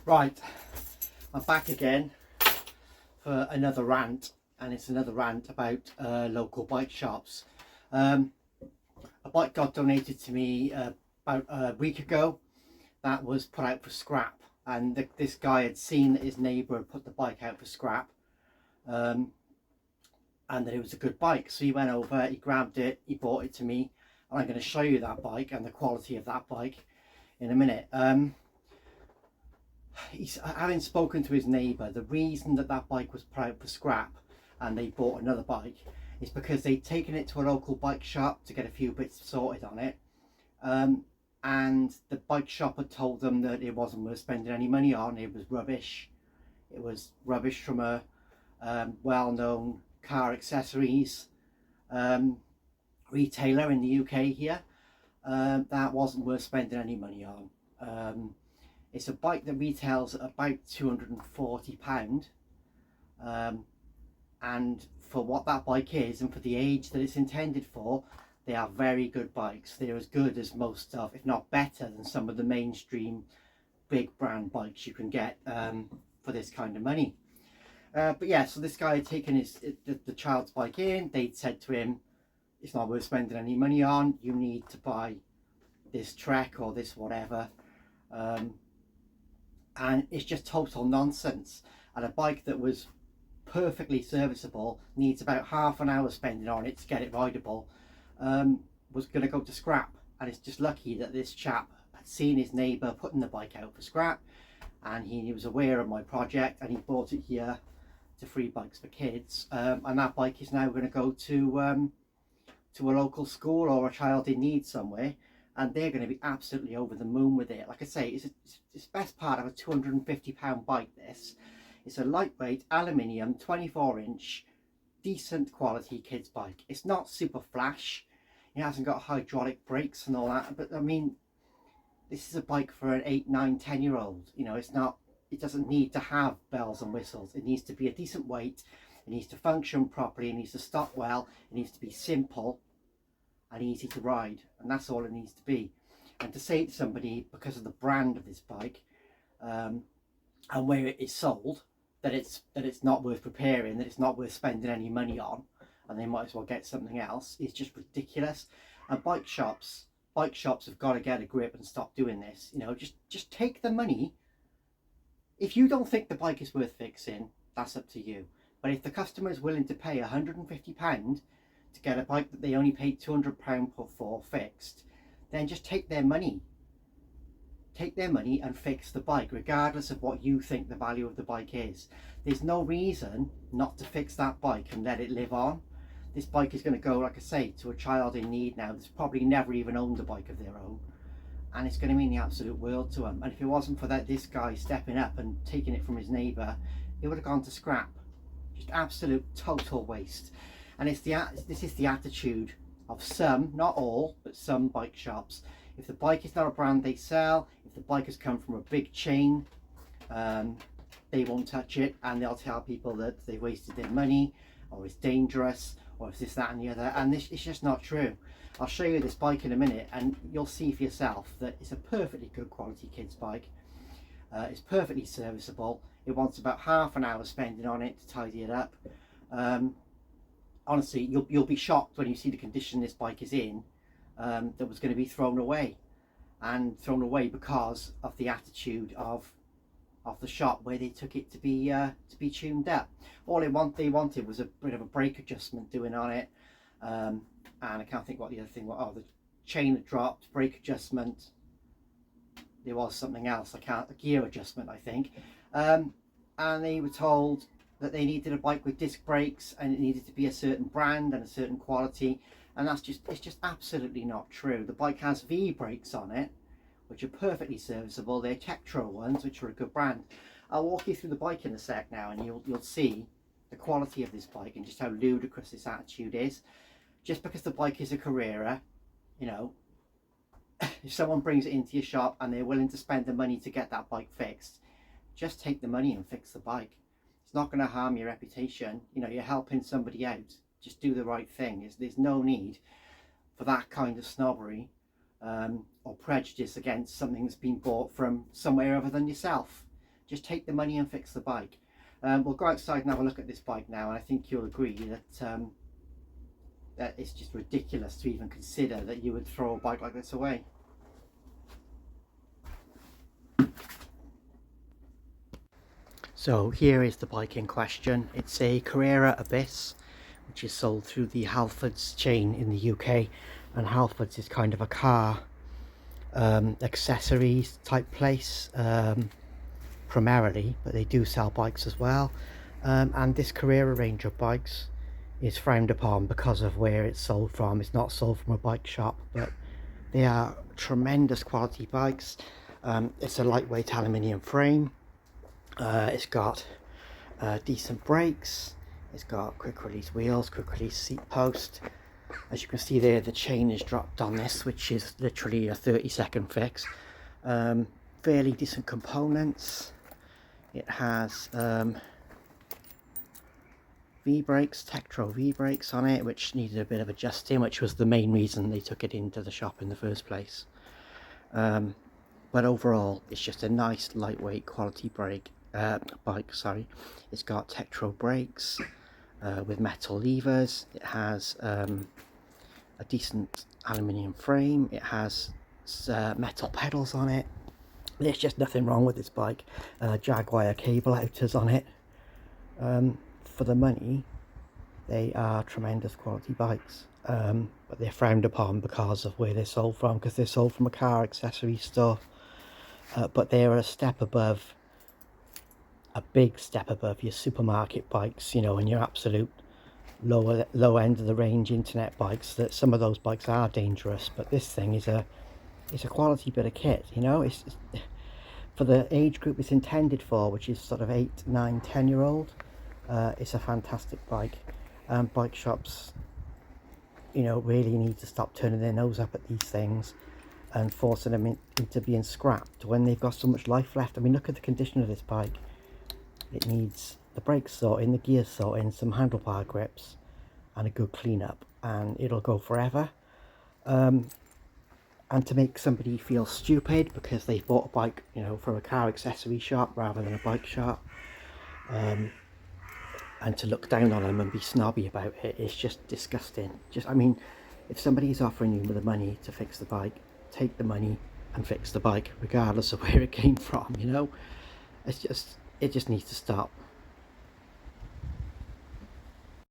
Right, I'm back again for another rant, and it's another rant about local bike shops. A bike got donated to me about a week ago that was put out for scrap, and this guy had seen that his neighbour had put the bike out for scrap, and that it was a good bike, so he went over, he grabbed it, he brought it to me, and I'm going to show you that bike and the quality of that bike in a minute. Having spoken to his neighbour, the reason that bike was put out for scrap and they bought another bike is because they'd taken it to a local bike shop to get a few bits sorted on it, and the bike shop had told them that it wasn't worth spending any money on. It was rubbish. It was rubbish from a well-known car accessories retailer in the UK here. That wasn't worth spending any money on. It's a bike that retails at about £240, and for what that bike is and for the age that it's intended for, they are very good bikes. They're as good as most of, if not better than some of the mainstream big brand bikes you can get for this kind of money. But yeah, so this guy had taken the child's bike in. They'd said to him, it's not worth spending any money on, you need to buy this Trek or this whatever. And it's just total nonsense. And a bike that was perfectly serviceable, needs about half an hour spending on it to get it rideable, was going to go to scrap. And it's just lucky that this chap had seen his neighbour putting the bike out for scrap, and he was aware of my project, and he brought it here to Free Bikes for Kids, and that bike is now going to go to a local school or a child in need somewhere, and they're going to be absolutely over the moon with it. Like I say, it's the best part of a £250 bike. This, it's a lightweight aluminium 24-inch decent quality kids bike. It's not super flash, it hasn't got hydraulic brakes and all that, but I mean, this is a bike for an 8, 9, 10-year-old. You know, it doesn't need to have bells and whistles. It needs to be a decent weight, it needs to function properly, it needs to stop well, it needs to be simple and easy to ride, and that's all it needs to be. And to say to somebody, because of the brand of this bike and where it is sold, that it's not worth repairing, that it's not worth spending any money on, and they might as well get something else, is just ridiculous. And bike shops have got to get a grip and stop doing this. You know, just take the money. If you don't think the bike is worth fixing, that's up to you. But if the customer is willing to pay £150 to get a bike that they only paid £200 for fixed, then just take their money. Take their money and fix the bike, regardless of what you think the value of the bike is. There's no reason not to fix that bike and let it live on. This bike is going to go, like I say, to a child in need now that's probably never even owned a bike of their own, and it's going to mean the absolute world to them. And if it wasn't for this guy stepping up and taking it from his neighbour, it would have gone to scrap. Just absolute total waste. And this is the attitude of some, not all, but some bike shops. If the bike is not a brand they sell, if the bike has come from a big chain, they won't touch it, and they'll tell people that they wasted their money, or it's dangerous, or it's this, that and the other, and this is just not true. I'll show you this bike in a minute and you'll see for yourself that it's a perfectly good quality kids bike. It's perfectly serviceable. It wants about half an hour spending on it to tidy it up. Honestly, you'll be shocked when you see the condition this bike is in, that was going to be thrown away, and thrown away because of the attitude of the shop where they took it to be tuned up. All they wanted was a bit of a brake adjustment doing on it, and I can't think what the other thing was. Oh, the chain had dropped, brake adjustment, there was something else, a gear adjustment I think, and they were told that they needed a bike with disc brakes and it needed to be a certain brand and a certain quality, and it's just absolutely not true. The bike has V brakes on it, which are perfectly serviceable. They're Tektro ones, which are a good brand. I'll walk you through the bike in a sec now, and you'll see the quality of this bike and just how ludicrous this attitude is. Just because the bike is a Carrera, you know, if someone brings it into your shop and they're willing to spend the money to get that bike fixed, just take the money and fix the bike. It's not going to harm your reputation. You know, you're helping somebody out. Just do the right thing. There's no need for that kind of snobbery or prejudice against something that's been bought from somewhere other than yourself. Just take the money and fix the bike. We'll go outside and have a look at this bike now, and I think you'll agree that that it's just ridiculous to even consider that you would throw a bike like this away. So here is the bike in question. It's a Carrera Abyss, which is sold through the Halfords chain in the UK, and Halfords is kind of a car accessories type place primarily, but they do sell bikes as well. And this Carrera range of bikes is frowned upon because of where it's sold from. It's not sold from a bike shop, but they are tremendous quality bikes. It's a lightweight aluminium frame. It's got decent brakes. It's got quick release wheels, quick release seat post. As you can see there, the chain is dropped on this, which is literally a 30-second fix. Fairly decent components. It has V-brakes, Tektro V-brakes on it, which needed a bit of adjusting, which was the main reason they took it into the shop in the first place. But overall, it's just a nice lightweight quality bike. It's got Tektro brakes with metal levers. It has a decent aluminium frame. It has metal pedals on it. There's just nothing wrong with this bike. Jaguar cable outers on it. For the money, they are tremendous quality bikes, but they're frowned upon because of where they're sold from, because they're sold from a car accessory store. But they're a step above, a big step above your supermarket bikes, you know, and your absolute low end of the range internet bikes. That some of those bikes are dangerous, but this thing is a quality bit of kit, you know. It's for the age group it's intended for, which is sort of 8, 9, 10-year-old. It's a fantastic bike. Bike shops, you know, really need to stop turning their nose up at these things and forcing them into being scrapped when they've got so much life left. I mean, look at the condition of this bike. It needs the brakes sorting, the gears sorting, some handlebar grips, and a good cleanup, and it'll go forever. And to make somebody feel stupid because they bought a bike, you know, from a car accessory shop rather than a bike shop, and to look down on them and be snobby about it, it's just disgusting. I mean, if somebody's offering you the money to fix the bike, take the money and fix the bike, regardless of where it came from, you know. It just needs to stop.